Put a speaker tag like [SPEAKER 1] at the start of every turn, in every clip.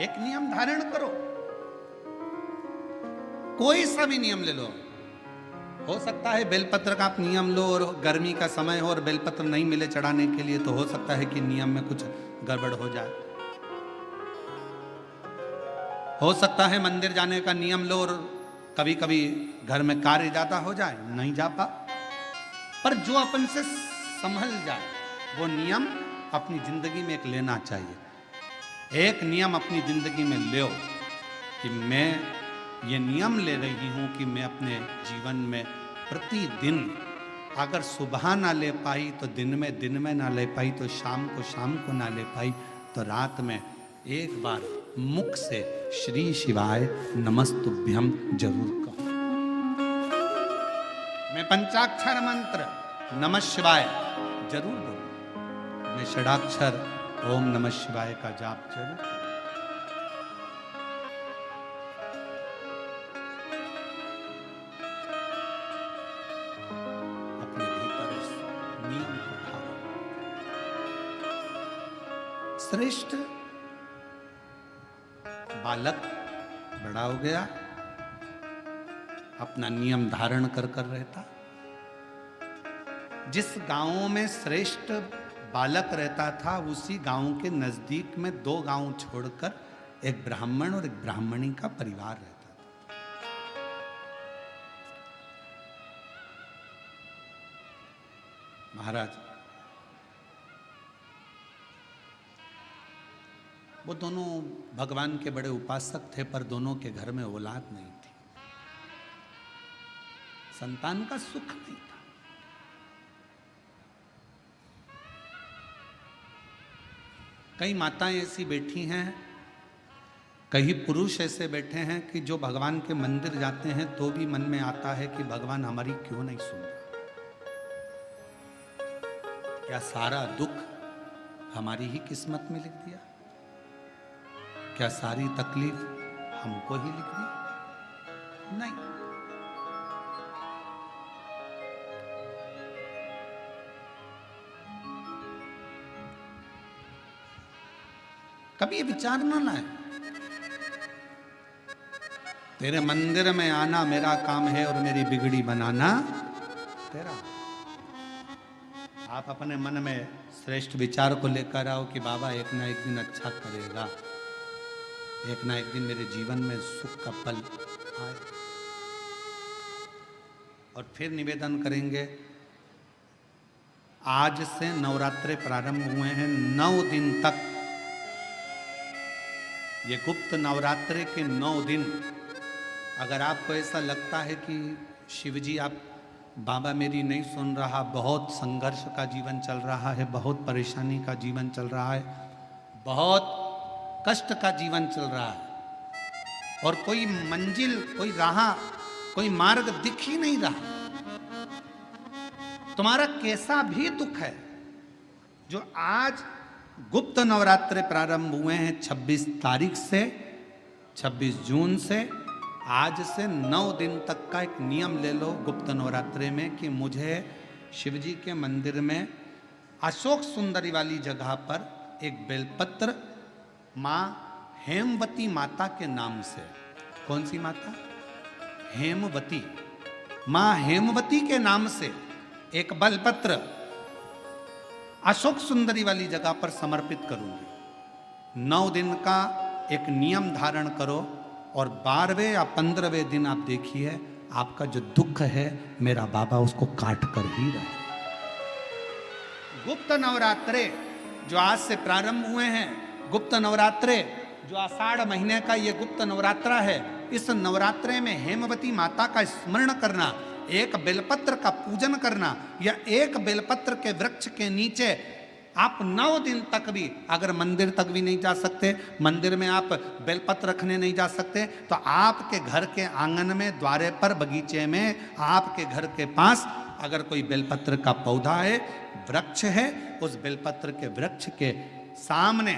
[SPEAKER 1] एक नियम धारण करो, कोई सा भी नियम ले लो। हो सकता है बेलपत्र का आप नियम लो और गर्मी का समय हो और बेलपत्र नहीं मिले चढ़ाने के लिए, तो हो सकता है कि नियम में कुछ गड़बड़ हो जाए। हो सकता है मंदिर जाने का नियम लो और कभी कभी घर में कार्य ज्यादा हो जाए, नहीं जा पा। पर जो अपन से संभल जाए वो नियम अपनी जिंदगी में एक लेना चाहिए। एक नियम अपनी जिंदगी में लो कि मैं ये नियम ले रही हूं कि मैं अपने जीवन में प्रतिदिन अगर सुबह ना ले पाई तो दिन में ना ले पाई तो शाम को ना ले पाई तो रात में एक बार मुख से श्री शिवाय नमस्तुभ्यम जरूर कहो। मैं पंचाक्षर मंत्र नमः शिवाय जरूर बोलूं। मैं षडाक्षर ओम नमः शिवाय का जाप जरूर करूं। अपने भीतर उस नियम को ढालो। श्रेष्ठ बालक बड़ा हो गया, अपना नियम धारण कर कर रहता। जिस गांव में श्रेष्ठ बालक रहता था उसी गांव के नजदीक में 2 गांव छोड़कर एक ब्राह्मण और एक ब्राह्मणी का परिवार रहता था। महाराज वो दोनों भगवान के बड़े उपासक थे, पर दोनों के घर में औलाद नहीं थी, संतान का सुख नहीं था। कई माताएं ऐसी बैठी हैं, कई पुरुष ऐसे बैठे हैं कि जो भगवान के मंदिर जाते हैं तो भी मन में आता है कि भगवान हमारी क्यों नहीं सुन रहा। क्या सारा दुख हमारी ही किस्मत में लिख दिया? क्या सारी तकलीफ हमको ही लिख दी? नहीं। कभी ये विचार ना लाए, तेरे मंदिर में आना मेरा काम है और मेरी बिगड़ी बनाना तेरा। आप अपने मन में श्रेष्ठ विचार को लेकर आओ कि बाबा एक ना एक दिन अच्छा करेगा, एक ना एक दिन मेरे जीवन में सुख का पल आए। और फिर निवेदन करेंगे, आज से नवरात्रे प्रारंभ हुए हैं, 9 दिन तक, ये गुप्त नवरात्रे के 9 दिन अगर आपको ऐसा लगता है कि शिवजी आप बाबा मेरी नहीं सुन रहा, बहुत संघर्ष का जीवन चल रहा है, बहुत परेशानी का जीवन चल रहा है, बहुत कष्ट का जीवन चल रहा है और कोई मंजिल, कोई राह, कोई मार्ग दिख ही नहीं रहा, तुम्हारा कैसा भी दुख है, जो आज गुप्त नवरात्रे प्रारंभ हुए हैं 26 तारीख से, 26 जून से, आज से 9 दिन तक का एक नियम ले लो गुप्त नवरात्रे में कि मुझे शिवजी के मंदिर में अशोक सुंदरी वाली जगह पर एक बेलपत्र माँ हेमवती माता के नाम से, कौन सी माता? हेमवती, माँ हेमवती के नाम से एक बेलपत्र अशोक सुंदरी वाली जगह पर समर्पित करूंगी। 9 दिन का एक नियम धारण करो और 12वें या 15वें दिन आप देखिए आपका जो दुख है मेरा बाबा उसको काट कर ही रहे। गुप्त नवरात्रे जो आज से प्रारंभ हुए हैं, गुप्त नवरात्रे जो आषाढ़ महीने का ये गुप्त नवरात्रा है, इस नवरात्रे में हेमवती माता का स्मरण करना, एक बेलपत्र का पूजन करना या एक बेलपत्र के वृक्ष के नीचे आप 9 दिन तक भी, अगर मंदिर तक भी नहीं जा सकते, मंदिर में आप बेलपत्र रखने नहीं जा सकते, तो आपके घर के आंगन में, द्वारे पर, बगीचे में, आपके घर के पास अगर कोई बेलपत्र का पौधा है, वृक्ष है, उस बेलपत्र के वृक्ष के सामने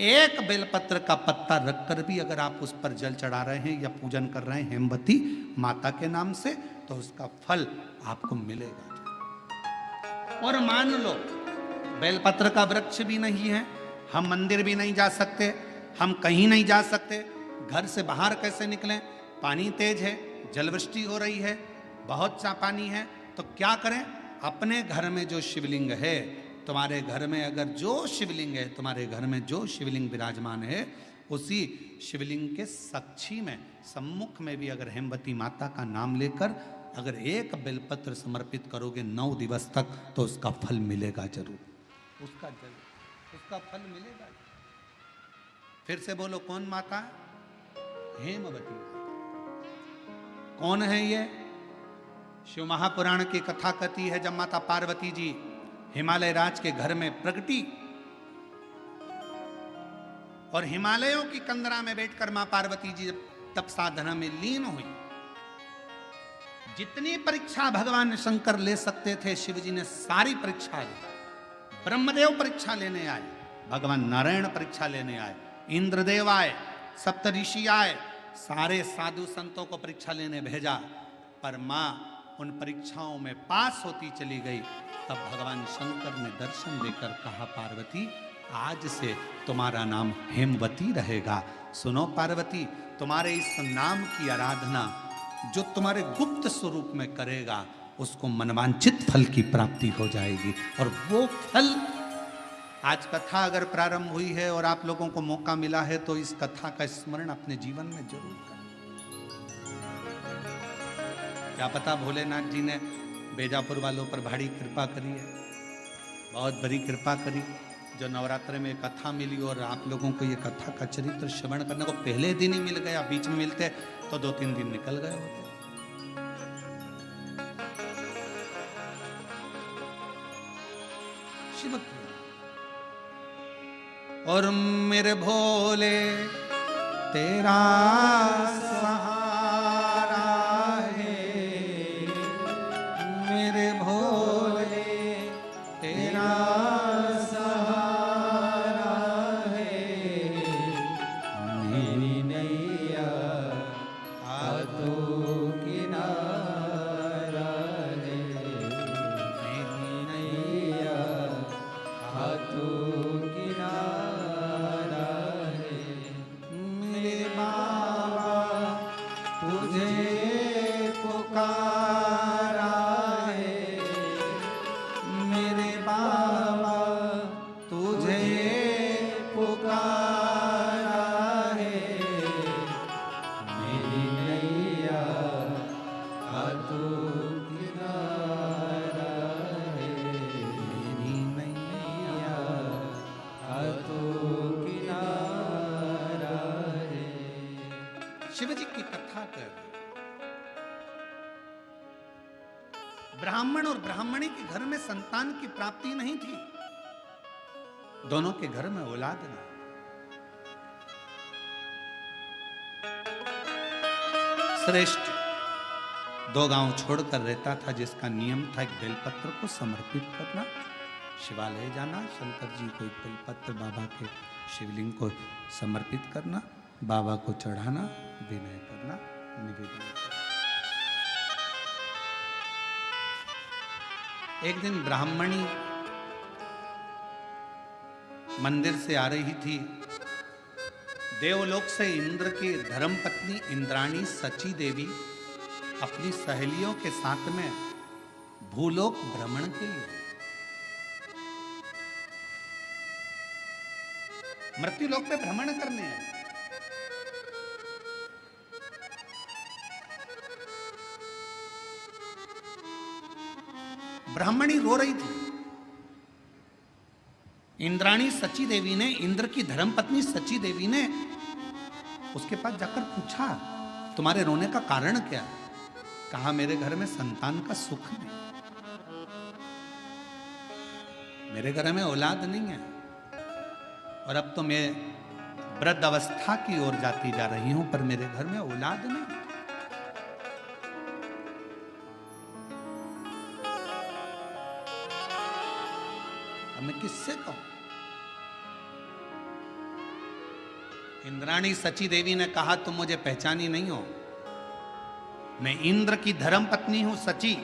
[SPEAKER 1] एक बेलपत्र का पत्ता रखकर भी अगर आप उस पर जल चढ़ा रहे हैं या पूजन कर रहे हैं हेमवती माता के नाम से, तो उसका फल आपको मिलेगा। और मान लो बेलपत्र का वृक्ष भी नहीं है, हम मंदिर भी नहीं जा सकते, हम कहीं नहीं जा सकते, घर से बाहर कैसे निकलें, पानी तेज है, जलवृष्टि हो रही है, बहुत सा पानी है, तो क्या करें? अपने घर में जो शिवलिंग है, तुम्हारे घर में अगर जो शिवलिंग है, तुम्हारे घर में जो शिवलिंग विराजमान है, उसी शिवलिंग के साक्षी में, सम्मुख में भी अगर हेमवती माता का नाम लेकर अगर एक बेलपत्र समर्पित करोगे 9 दिवस तक, तो उसका फल मिलेगा जरूर, उसका फल मिलेगा। फिर से बोलो, कौन माता? हेमवती। कौन है ये? शिव महापुराण की कथा कहती है, जब माता पार्वती जी हिमालय राज के घर में प्रगटी और हिमालयों की कंदरा में बैठकर मां पार्वती जी तप साधना में लीन हुई, जितनी परीक्षा भगवान शंकर ले सकते थे, शिव जी ने सारी परीक्षा ली। ब्रह्मदेव परीक्षा लेने आए, भगवान नारायण परीक्षा लेने आए, इंद्रदेव आए, सप्तऋषि आए, सारे साधु संतों को परीक्षा लेने भेजा, पर मां उन परीक्षाओं में पास होती चली गई। तब भगवान शंकर ने दर्शन देकर कहा, पार्वती आज से तुम्हारा नाम हेमवती रहेगा। सुनो पार्वती, तुम्हारे इस नाम की आराधना जो तुम्हारे गुप्त स्वरूप में करेगा, उसको मनवांचित फल की प्राप्ति हो जाएगी। और वो फल, आज कथा अगर प्रारंभ हुई है और आप लोगों को मौका मिला है, तो इस कथा का स्मरण अपने जीवन में जरूर करें। क्या पता भोलेनाथ जी ने बेजापुर वालों पर भारी कृपा करी है, बहुत बड़ी कृपा करी, जो नवरात्र में कथा मिली और आप लोगों को ये कथा का चरित्र श्रवण करने को पहले दिन ही मिल गया। बीच में मिलते तो 2-3 दिन निकल गए होते। शिव की और मेरे भोले तेरा सहारा है, मेरे भोले तेरा सहारा है, मेरी नैया हाथों किनारा है, मेरी नैया हाथों किनारा है, मेरे बाबा तुझे पुकारा है, मेरे बाबा तुझे पुकारा है, मेरी नैया हाथों किनारा है, मेरी नैया हाथों किनारा है। शिव जी की कथा कर, ब्राह्मण और ब्राह्मणी के घर में संतान की प्राप्ति नहीं थी, दोनों के घर में औलाद नहीं। श्रेष्ठ 2 गांव छोड़कर रहता था, जिसका नियम था एक बेलपत्र को समर्पित करना, शिवालय जाना, शंकर जी को एक बेलपत्र बाबा के शिवलिंग को समर्पित करना, बाबा को चढ़ाना, विनय करना, निवेदन करना। एक दिन ब्राह्मणी मंदिर से आ रही थी, देवलोक से इंद्र की धर्मपत्नी इंद्राणी सची देवी अपनी सहेलियों के साथ में भूलोक भ्रमण के लिए, मृत्युलोक पे भ्रमण करने हैं। ब्राह्मणी रो रही थी। इंद्राणी सची देवी ने, इंद्र की धर्मपत्नी सची देवी ने उसके पास जाकर पूछा, तुम्हारे रोने का कारण क्या है? कहा, मेरे घर में संतान का सुख नहीं, मेरे घर में औलाद नहीं है, और अब तो मैं वृद्ध अवस्था की ओर जाती जा रही हूं, पर मेरे घर में औलाद नहीं। मैं किससे कहूं? इंद्राणी सची देवी ने कहा, तुम मुझे पहचानी नहीं हो, मैं इंद्र की धर्म पत्नी हूं सची,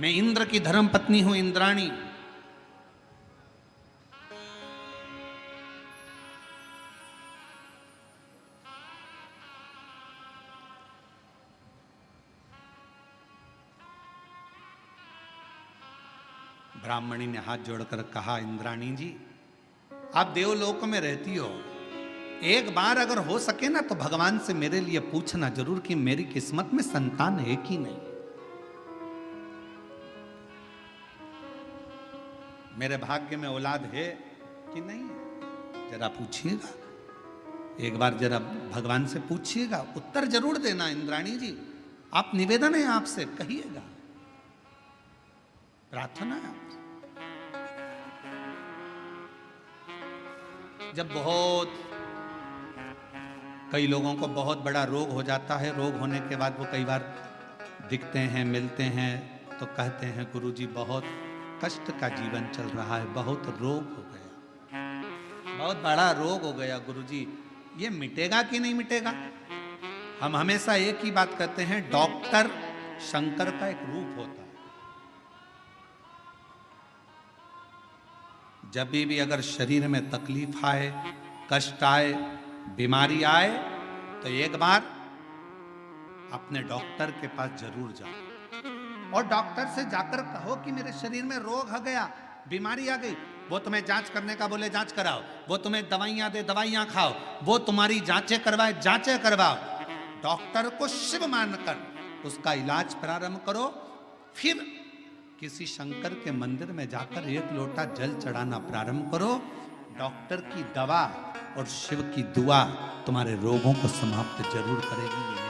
[SPEAKER 1] मैं इंद्र की धर्म पत्नी हूं इंद्राणी। ब्राह्मणी ने हाथ जोड़कर कहा, इंद्राणी जी, आप देवलोक में रहती हो, एक बार अगर हो सके ना तो भगवान से मेरे लिए पूछना जरूर कि मेरी किस्मत में संतान है कि नहीं, मेरे भाग्य में औलाद है कि नहीं, जरा पूछिएगा, एक बार जरा भगवान से पूछिएगा, उत्तर जरूर देना इंद्राणी जी, आप निवेदन है आपसे, कहिएगा, प्रार्थना है आपसे। जब बहुत कई लोगों को बहुत बड़ा रोग हो जाता है, रोग होने के बाद वो कई बार दिखते हैं, मिलते हैं, तो कहते हैं गुरुजी बहुत कष्ट का जीवन चल रहा है, बहुत रोग हो गया, बहुत बड़ा रोग हो गया गुरुजी, ये मिटेगा कि नहीं मिटेगा। हम हमेशा एक ही बात कहते हैं, डॉक्टर शंकर का एक रूप होता है। जब भी अगर शरीर में तकलीफ आए, कष्ट आए, बीमारी आए, तो एक बार अपने डॉक्टर के पास जरूर जाओ और डॉक्टर से जाकर कहो कि मेरे शरीर में रोग आ गया, बीमारी आ गई। वो तुम्हें जांच करने का बोले जांच कराओ, वो तुम्हें दवाइयां दे दवाइयां खाओ, वो तुम्हारी जांचें करवाए जांचें करवाओ। डॉक्टर को शिव मानकर उसका इलाज प्रारंभ करो, फिर किसी शंकर के मंदिर में जाकर एक लोटा जल चढ़ाना प्रारंभ करो। डॉक्टर की दवा और शिव की दुआ तुम्हारे रोगों को समाप्त जरूर करेगी, ये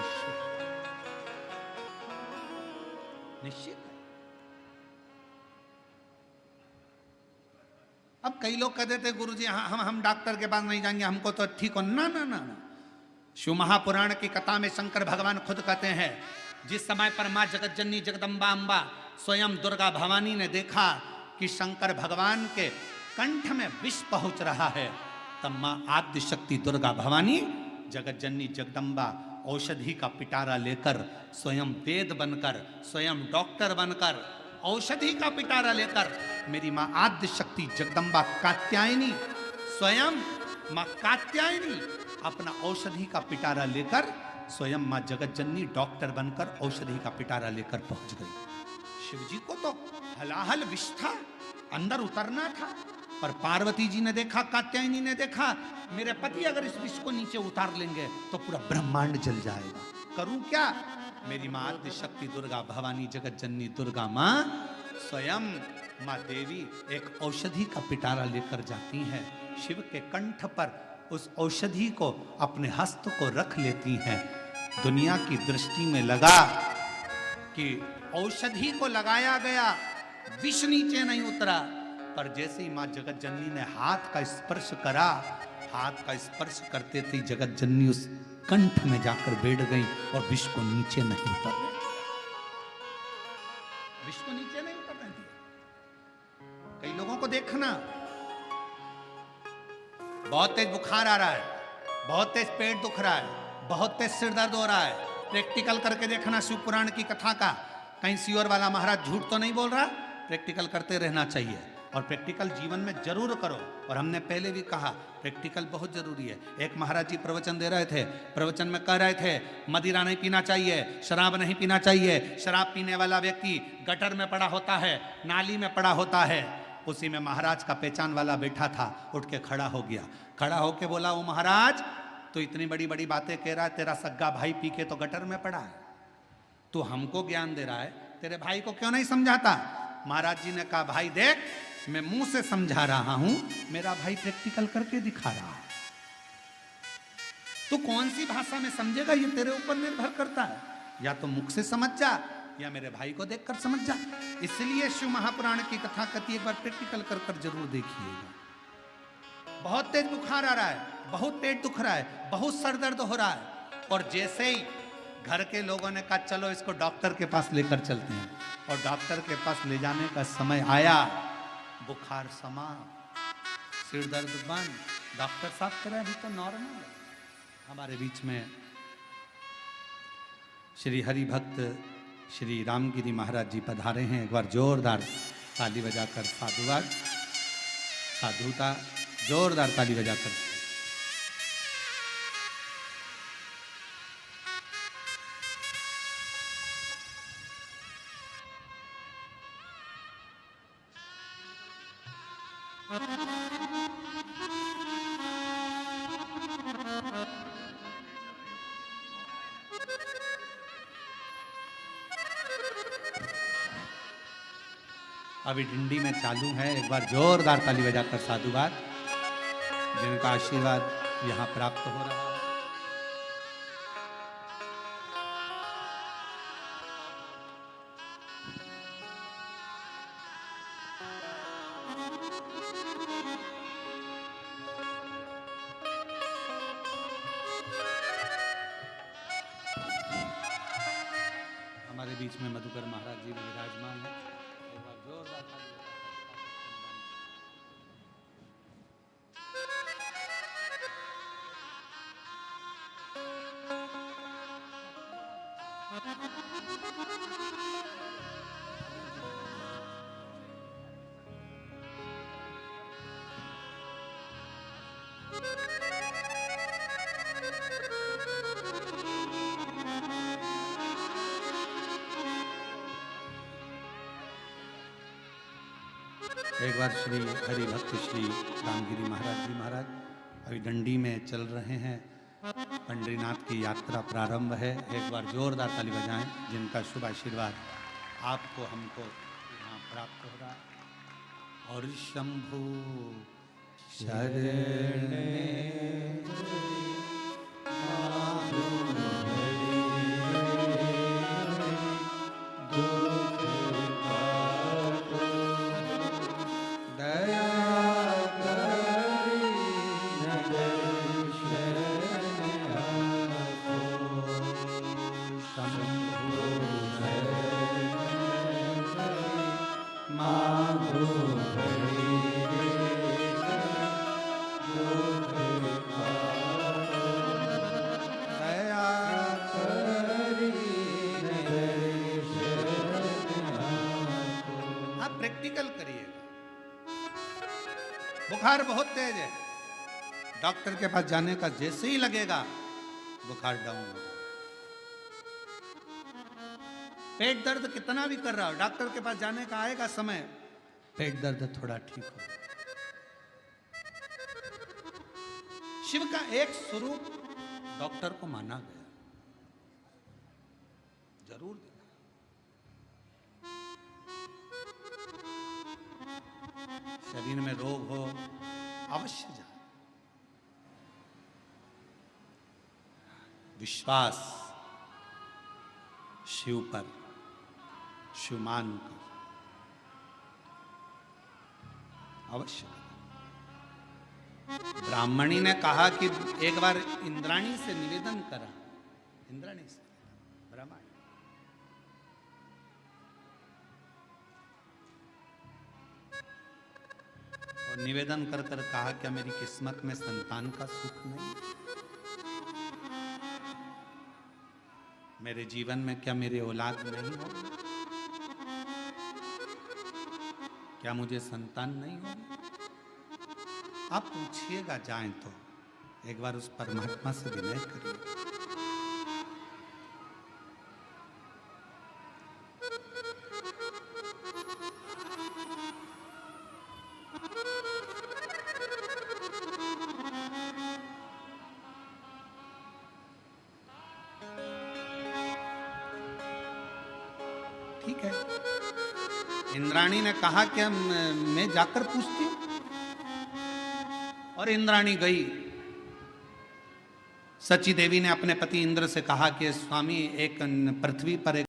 [SPEAKER 1] निश्चित है। अब कई लोग कहते थे गुरुजी हम डॉक्टर के पास नहीं जाएंगे, हमको तो ठीक हो, ना ना ना ना। शिव महापुराण की कथा में शंकर भगवान खुद कहते हैं, जिस समय पर मां जगत जननी जगदम्बा अम्बा स्वयं दुर्गा भवानी ने देखा कि शंकर भगवान के कंठ में विष पहुंच रहा है, तब मां आद्य शक्ति दुर्गा भवानी जगत जननी जगदम्बा औषधि का पिटारा लेकर, स्वयं वेद बनकर, स्वयं डॉक्टर बनकर, औषधि का पिटारा लेकर, मेरी मां आद्य शक्ति जगदम्बा कात्यायनी, स्वयं मां कात्यायनी अपना औषधि का पिटारा लेकर, स्वयं मां जगत जननी डॉक्टर बनकर औषधि का पिटारा लेकर पहुंच गई। शिवजी को तो हलाहल विष था, अंदर उतरना था, पर पार्वती जी ने देखा, कात्यायनी ने देखा, मेरे पति अगर इस विष को नीचे उतार लेंगे तो पूरा ब्रह्मांड जल जाएगा, करूं क्या। मेरी मां आद्य शक्ति दुर्गा भवानी जगत जननी दुर्गा मां स्वयं मां देवी एक औषधि का पिटारा लेकर जाती हैं, शिव के कंठ पर उस औषधि को अपने हस्त को रख लेती हैं। दुनिया की दृष्टि में लगा कि औषधि को लगाया गया, विष नीचे नहीं उतरा, पर जैसे ही मां जगत जननी ने हाथ का स्पर्श करा, हाथ का स्पर्श करते थे जगत जननी उस कंठ में जाकर बैठ गई और विष को नीचे नहीं उतरने, विष को नीचे नहीं उतरने दिया। कई लोगों को देखना, बहुत तेज बुखार आ रहा है, बहुत तेज पेट दुख रहा है, बहुत तेज सिर दर्द हो रहा है, प्रैक्टिकल करके देखना शिव पुराण की कथा का, कहीं सियोर वाला महाराज झूठ तो नहीं बोल रहा। प्रैक्टिकल करते रहना चाहिए और प्रैक्टिकल जीवन में जरूर करो। और हमने पहले भी कहा प्रैक्टिकल बहुत जरूरी है। एक महाराज जी प्रवचन दे रहे थे, प्रवचन में कह रहे थे मदिरा नहीं पीना चाहिए, शराब नहीं पीना चाहिए, शराब पीने वाला व्यक्ति गटर में पड़ा होता है, नाली में पड़ा होता है। उसी में महाराज का पहचान वाला बैठा था, उठ के खड़ा हो गया, खड़ा होके बोला, वो महाराज तो इतनी बड़ी बड़ी बातें कह रहा है, तेरा सग्गा भाई पी के तो गटर में पड़ा है, तो हमको ज्ञान दे रहा है, तेरे भाई को क्यों नहीं समझाता। महाराज जी ने कहा, भाई देख मैं मुंह से समझा रहा हूं, मेरा भाई प्रैक्टिकल करके दिखा रहा है, तू कौन सी भाषा में समझेगा ये तेरे ऊपर निर्भर करता है, या तो मुख से समझ जा या मेरे भाई को देखकर समझ जा। इसलिए शिव महापुराण की कथा कथी एक बार प्रैक्टिकल कर कर जरूर देखिएगा। बहुत तेज बुखार आ रहा है, बहुत पेट दुख रहा है, बहुत सर दर्द हो रहा है, और जैसे ही घर के लोगों ने कहा चलो इसको डॉक्टर के पास लेकर चलते हैं, और डॉक्टर के पास ले जाने का समय आया, बुखार समाप्त, सिर दर्द बंद, डॉक्टर साहब कह रहे अभी तो नॉर्मल है। हमारे बीच में श्री हरि भक्त श्री रामगिरी महाराज जी पधारे हैं, एक बार जोरदार ताली बजाकर साधुता जोरदार ताली बजाकर। अभी डिंडी में चालू है। एक बार जोरदार ताली बजाकर साधुवाद, जिनका आशीर्वाद यहाँ प्राप्त हो रहा है। हमारे बीच में मधुकर महाराज जी विराजमान है। एक बार जोरदार ताली बजाकर एक बार श्री हरि भक्त श्री रामगिरी महाराज जी महाराज अभी डंडी में चल रहे हैं। पंडरीनाथ की यात्रा प्रारंभ है। एक बार जोरदार ताली बजाएं, जिनका शुभ आशीर्वाद आपको हमको यहाँ प्राप्त हो रहा है। और शंभु शरण प्रैक्टिकल करिएगा। बुखार बहुत तेज है, डॉक्टर के पास जाने का जैसे ही लगेगा बुखार डाउन हो जाए। पेट दर्द कितना भी कर रहा हो, डॉक्टर के पास जाने का आएगा समय, पेट दर्द थोड़ा ठीक हो। शिव का एक स्वरूप डॉक्टर को माना गया, जरूर देखा। शरीर में रोग हो अवश्य जाए। विश्वास शिव पर, शिव मान कर अवश्य। ब्राह्मणी ने कहा कि एक बार इंद्राणी से निवेदन करा, इंद्राणी से ब्राह्मण और निवेदन कर कर कहा, क्या मेरी किस्मत में संतान का सुख नहीं? मेरे जीवन में क्या मेरे औलाद नहीं होगी? क्या मुझे संतान नहीं होगी? आप पूछिएगा जाएं तो एक बार उस परमात्मा से विनय करिए। ठीक है, इंद्राणी ने कहा कि मैं जाकर पूछती हूं, और इंद्राणी गई। सची देवी ने अपने पति इंद्र से कहा कि स्वामी, एक पृथ्वी पर एक